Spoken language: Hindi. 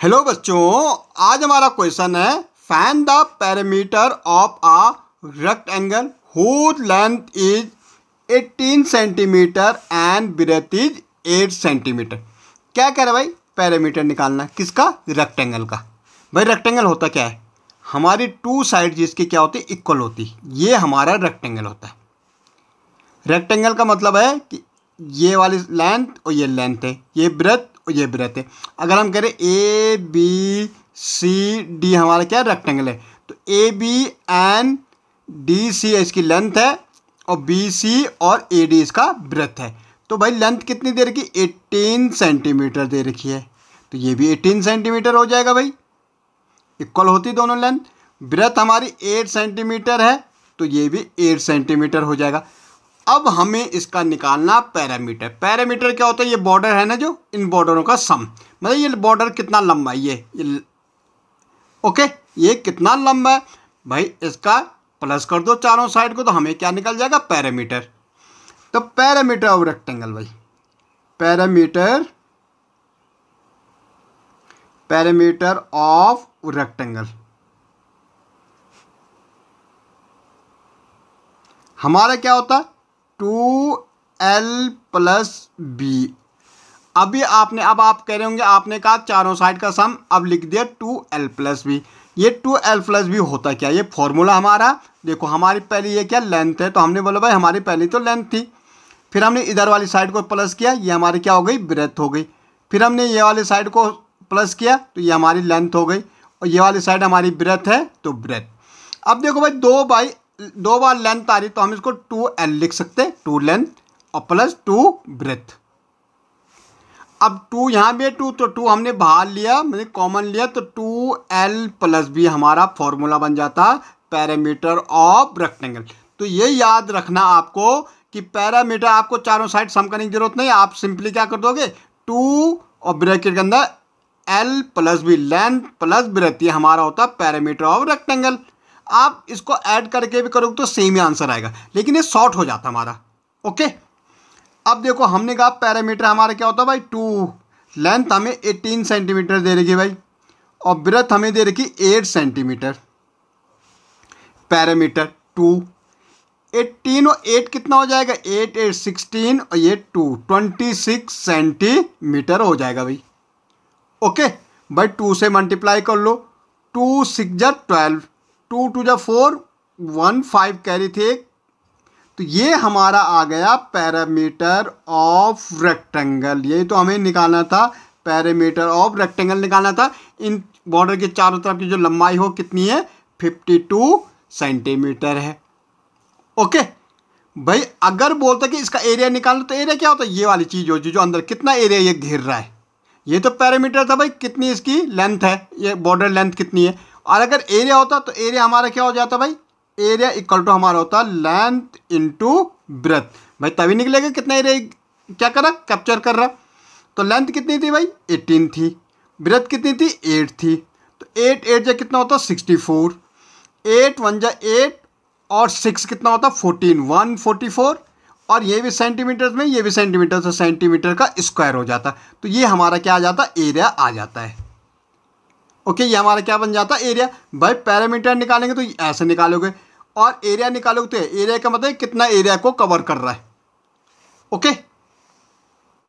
हेलो बच्चों, आज हमारा क्वेश्चन है find the parameter of a rectangle whose length is 18 centimetre and breadth is 8 centimetre. क्या कह रहा है भाई? पैरामीटर निकालना किसका? रेक्टेंगल का। भाई रेक्टेंगल होता क्या है? हमारी टू साइड जिसकी क्या होती है? इक्वल होती। ये हमारा रेक्टेंगल होता है। रेक्टेंगल का मतलब है कि ये वाली लेंथ और ये लेंथ है, ये ब्रेथ और ये ब्रेथ है। अगर हम कह रहे ए बी सी डी हमारा क्या रेक्टेंगल है, तो A B and D C इसकी लेंथ है और बी सी और ए डी इसका ब्रेथ है। तो भाई लेंथ कितनी दे रखी? 18 सेंटीमीटर दे रखी है, तो ये भी 18 सेंटीमीटर हो जाएगा भाई। इक्वल होती दोनों लेंथ। ब्रेथ हमारी 8 सेंटीमीटर है, तो ये भी 8 सेंटीमीटर हो जाएगा। अब हमें इसका निकालना पैरामीटर। पैरामीटर क्या होता है? ये बॉर्डर है ना, जो इन बॉर्डरों का सम, मतलब ये बॉर्डर कितना लंबा है, ये ओके, ये कितना लंबा है भाई, इसका प्लस कर दो चारों साइड को, तो हमें क्या निकल जाएगा? पैरामीटर। तो पैरामीटर ऑफ रेक्टेंगल भाई, पैरामीटर ऑफ रेक्टेंगल हमारा क्या होता है? 2l plus B. अब आप कह रहे होंगे, आपने कहा चारों साइड का सम, अब लिख दिया 2l प्लस बी। ये 2l प्लस बी होता क्या? ये फॉर्मूला हमारा देखो, हमारी पहली ये क्या लेंथ है, तो हमने बोला भाई हमारी पहली तो लेंथ थी, फिर हमने इधर वाली साइड को प्लस किया, ये हमारी क्या हो गई? ब्रेथ हो गई। फिर हमने ये वाली साइड को प्लस किया, तो ये हमारी लेंथ हो गई, और ये वाली साइड हमारी ब्रेथ है, तो ब्रेथ। अब देखो भाई, दो बार लेंथ आ रही, तो हम इसको 2l लिख सकते हैं, 2 लेंथ और प्लस 2 ब्रेथ। अब 2 यहाँ भी है, 2 तो 2 हमने बाहर लिया, मैंने कॉमन लिया, तो 2l प्लस बी हमारा फॉर्मूला बन जाता पैरामीटर ऑफ रेक्टेंगल। तो ये याद रखना आपको कि पैरामीटर आपको चारों साइड सम करने की जरूरत नहीं, आप सिंपली क्या कर दोगे? 2 और ब्रैकेट के अंदर l plus B, length plus breadth, ये हमारा होता है पैरामीटर ऑफ रेक्टेंगल। आप इसको ऐड करके भी करोगे तो सेम ही आंसर आएगा, लेकिन ये शॉर्ट हो जाता हमारा। ओके, अब देखो हमने कहा पैरामीटर हमारा क्या होता है भाई? 2। लेंथ हमें 18 सेंटीमीटर दे रखी भाई, और ब्रेथ हमें दे रखी 8 सेंटीमीटर। पैरामीटर 2, 18 और 8 कितना हो जाएगा? 8 8 16 और ये 2 26 सेंटीमीटर हो जाएगा भाई। ओके भाई, 2 से मल्टीप्लाई कर लो, 2 6 जा 12, 2 2 जा 4, 1 5 कैरी थे, तो ये हमारा आ गया पैरामीटर ऑफ रेक्टेंगल। यही तो हमें निकालना था, पैरामीटर ऑफ रेक्टेंगल निकालना था। इन बॉर्डर के चारों तरफ की जो लंबाई हो कितनी है? 52 सेंटीमीटर है। ओके भाई, अगर बोलता कि इसका एरिया निकालना, तो एरिया क्या होता है? ये वाली चीज़ हो जो अंदर कितना एरिया ये घेर रहा है, ये तो पैरामीटर था भाई, कितनी इसकी लेंथ है, ये बॉर्डर लेंथ कितनी है। और अगर एरिया होता तो एरिया हमारा क्या हो जाता भाई? एरिया इक्वल टू हमारा होता लेंथ इंटू ब्रेथ। भाई तभी निकलेगा कितना एरिया क्या कर रहा, कैप्चर कर रहा। तो लेंथ कितनी थी भाई? 18 थी। ब्रेथ कितनी थी? 8 थी। तो 8 8 जा कितना होता? 64। 8 1 जा 8 और 6 कितना होता? 14, 144। और ये भी सेंटीमीटर में, ये भी सेंटीमीटर, से सेंटीमीटर का स्क्वायर हो जाता। तो ये हमारा क्या आ जाता? एरिया आ जाता है। ओके, ये हमारा क्या बन जाता? एरिया। भाई पैरामीटर निकालेंगे तो ऐसे निकालोगे, और एरिया निकालोगे तो एरिया का मतलब कितना एरिया को कवर कर रहा है। ओके।